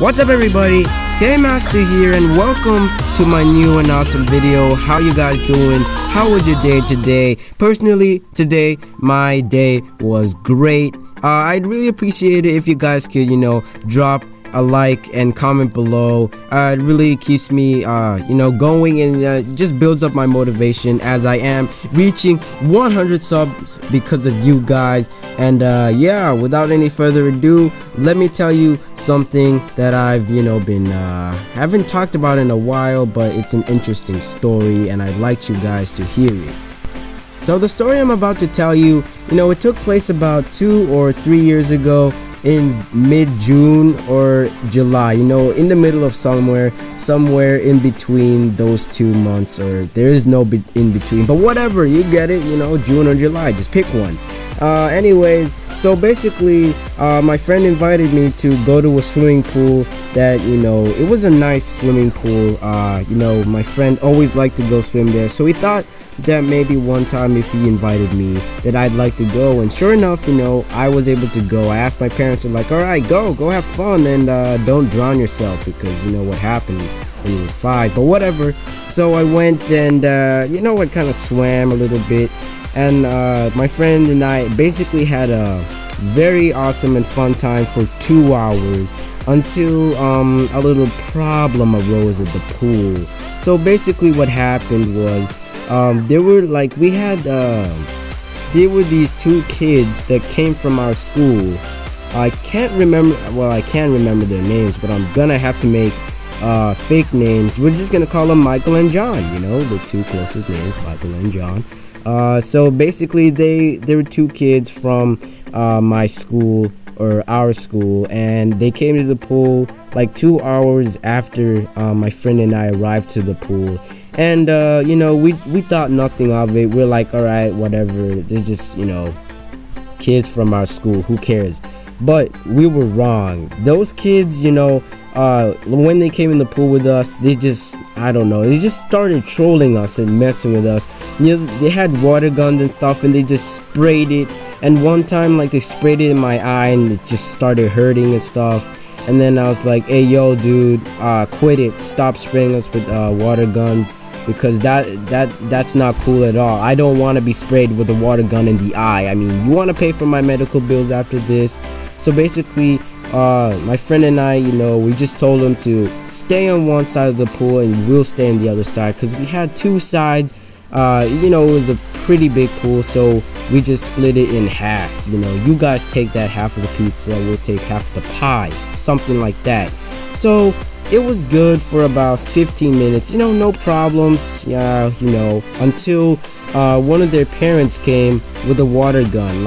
What's up everybody, Kmaster here and welcome to my new and awesome video. How you guys doing? How was your day today? Personally, today my day was great. I'd really appreciate it if you guys could, drop a like and comment below. It really keeps me going, and just builds up my motivation as I am reaching 100 subs because of you guys. And yeah, without any further ado, let me tell you something that I've been haven't talked about in a while, but it's an interesting story and I'd like you guys to hear it. So the story I'm about to tell you, it took place about 2 or 3 years ago in mid-June or July, in the middle of somewhere in between those 2 months, or there is no in between, but whatever, you get it, June or July, just pick one. Anyways, so basically my friend invited me to go to a swimming pool that, it was a nice swimming pool. My friend always liked to go swim there, so he thought that maybe one time if he invited me that I'd like to go. And sure enough, I was able to go. I asked my parents, they're like, all right, go have fun, and don't drown yourself, because you know what happened when you were 5, but whatever. So I went and I kind of swam a little bit, and my friend and I basically had a very awesome and fun time for 2 hours until a little problem arose at the pool. So basically what happened was, there were these 2 kids that came from our school. I can remember their names, but I'm gonna have to make fake names. We're just gonna call them Michael and John, the 2 closest names, Michael and John. So basically they were 2 kids from my school, or our school, and they came to the pool like 2 hours after my friend and I arrived to the pool. And we thought nothing of it. We're like, all right, whatever, they're just kids from our school, who cares? But we were wrong. Those kids, when they came in the pool with us, they just started trolling us and messing with us. They had water guns and stuff, and they just sprayed it. And one time, they sprayed it in my eye, and it just started hurting and stuff. And then I was like, hey yo dude, quit it, stop spraying us with water guns, because that's not cool at all. I don't want to be sprayed with a water gun in the eye. I mean, you want to pay for my medical bills after this? So basically my friend and I, we just told him to stay on one side of the pool and we'll stay on the other side, because we had 2 sides. It was a pretty big pool, so we just split it in half. You guys take that half of the pizza, we'll take half of the pie, something like that. So it was good for about 15 minutes, no problems, until one of their parents came with a water gun.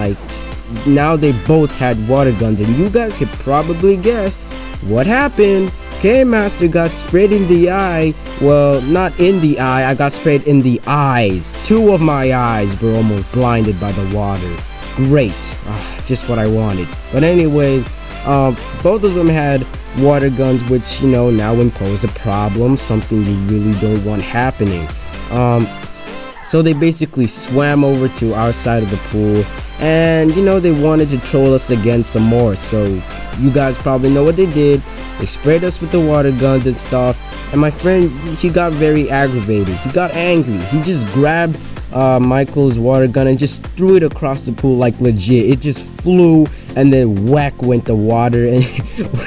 Now they both had water guns, and you guys could probably guess what happened. Kmaster got sprayed in the eye. Well, not in the eye, I got sprayed in the eyes. 2 of my eyes were almost blinded by the water. Great, just what I wanted. But anyways, both of them had water guns, which now impose a problem, something you really don't want happening. So they basically swam over to our side of the pool, and they wanted to troll us again some more. So you guys probably know what they did. They sprayed us with the water guns and stuff, and my friend, he got very aggravated. He got angry. He just grabbed Michael's water gun and just threw it across the pool, like legit. It just flew, and then whack went the water, and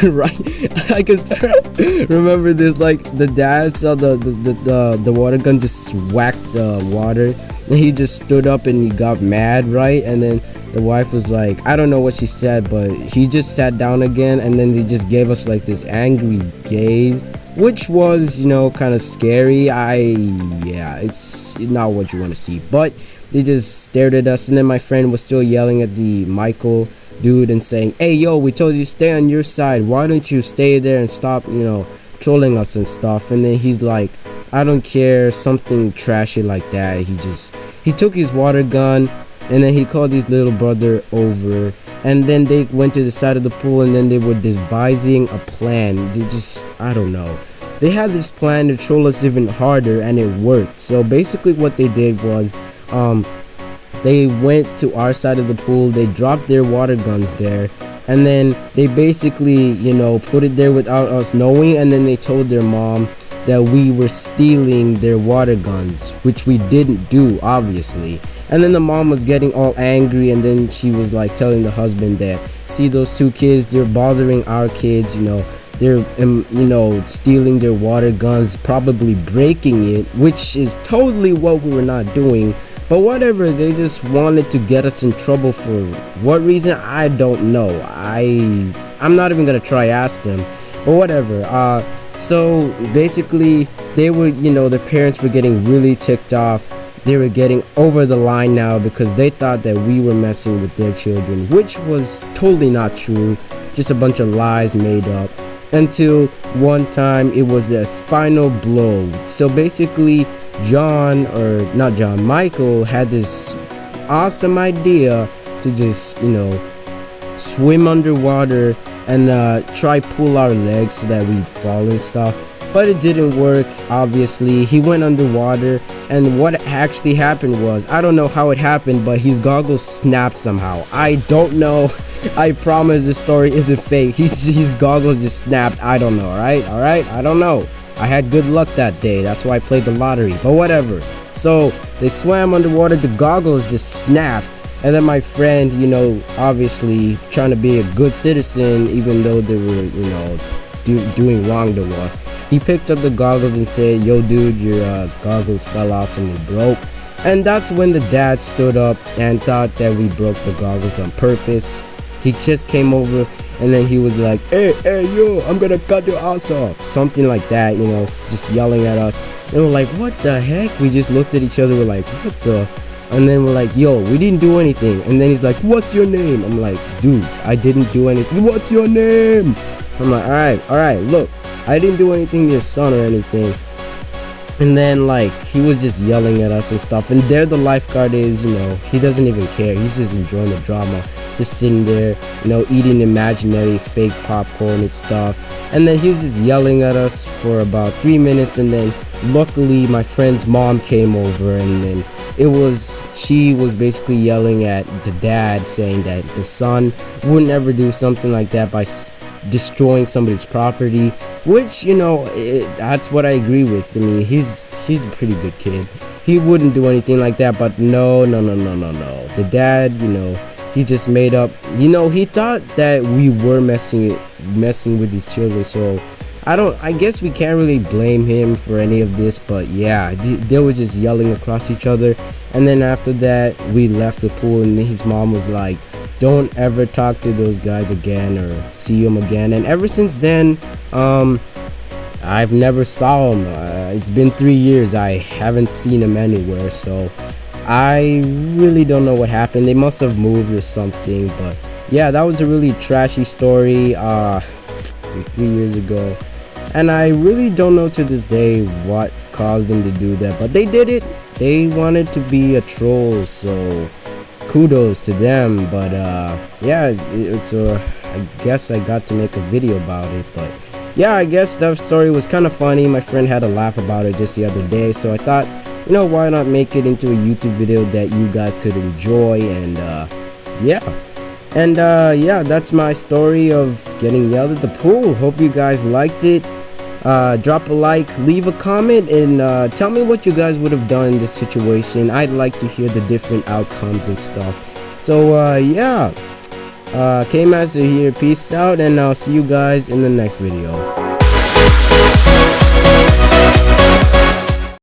right, I can remember this, the dad saw the water gun just whacked the water, and he just stood up and he got mad, right? And then the wife was like, I don't know what she said, but he just sat down again, and then they just gave us this angry gaze, which was kind of scary. It's not what you want to see, but they just stared at us. And then my friend was still yelling at the Michael dude and saying, hey yo, we told you to stay on your side, why don't you stay there and stop trolling us and stuff? And then he's like, I don't care, something trashy like that. He took his water gun, and then he called his little brother over, and then they went to the side of the pool, and then they were devising a plan. They had this plan to troll us even harder, and it worked. So basically what they did was, they went to our side of the pool, they dropped their water guns there, and then they basically, you know, put it there without us knowing, and then they told their mom that we were stealing their water guns, which we didn't do, obviously. And then the mom was getting all angry, and then she was like telling the husband that, see those two kids, they're bothering our kids, you know, they're stealing their water guns, probably breaking it, which is totally what we were not doing. But whatever, they just wanted to get us in trouble. For what reason, I don't know. I'm not even gonna try ask them, but whatever. So basically they were, you know, the parents were getting really ticked off. They were getting over the line now because they thought that we were messing with their children, which was totally not true, just a bunch of lies made up. Until one time it was a final blow. So basically Michael had this awesome idea to just, you know, swim underwater and try pull our legs so that we'd fall and stuff. But it didn't work, obviously. He went underwater, and what actually happened was, I don't know how it happened, but his goggles snapped somehow. I don't know. I promise this story isn't fake. His goggles just snapped. I don't know, alright? I don't know. I had good luck that day. That's why I played the lottery. But whatever. So they swam underwater, the goggles just snapped. And then my friend, you know, obviously trying to be a good citizen, even though they were, you know, doing wrong to us, he picked up the goggles and said, yo dude, your goggles fell off and they broke. And that's when the dad stood up and thought that we broke the goggles on purpose. He just came over and then he was like, hey yo, I'm gonna cut your ass off, something like that, you know, just yelling at us. And we're like, what the heck? We just looked at each other, we're like, what the? And then we're like, yo, we didn't do anything. And then he's like, what's your name? I'm like, dude, I didn't do anything. What's your name? I'm like, all right, look, I didn't do anything to your son or anything. And then like he was just yelling at us and stuff, and there the lifeguard is, you know, he doesn't even care, he's just enjoying the drama, just sitting there, you know, eating imaginary fake popcorn and stuff. And then he was just yelling at us for about 3 minutes, and then luckily my friend's mom came over, and then she was basically yelling at the dad, saying that the son wouldn't ever do something like that by destroying somebody's property, which, you know, that's what I agree with. I mean, he's a pretty good kid, he wouldn't do anything like that. But no, the dad, you know, he just made up, you know, he thought that we were messing with these children. So I guess we can't really blame him for any of this. But yeah, they were just yelling across each other. And then after that we left the pool, and his mom was like, don't ever talk to those guys again or see them again. And ever since then, I've never saw him. It's been 3 years, I haven't seen him anywhere. So I really don't know what happened. They must have moved or something. But yeah, that was a really trashy story 3 years ago, and I really don't know to this day what caused them to do that, but they did it. They wanted to be a troll, so kudos to them. But yeah, I guess I got to make a video about it. But yeah, I guess that story was kind of funny. My friend had a laugh about it just the other day, so I thought, you know, why not make it into a YouTube video that you guys could enjoy. And yeah, that's my story of getting yelled at the pool. Hope you guys liked it. Drop a like, leave a comment, and tell me what you guys would have done in this situation. I'd like to hear the different outcomes and stuff. So yeah, Kmaster here, peace out, and I'll see you guys in the next video.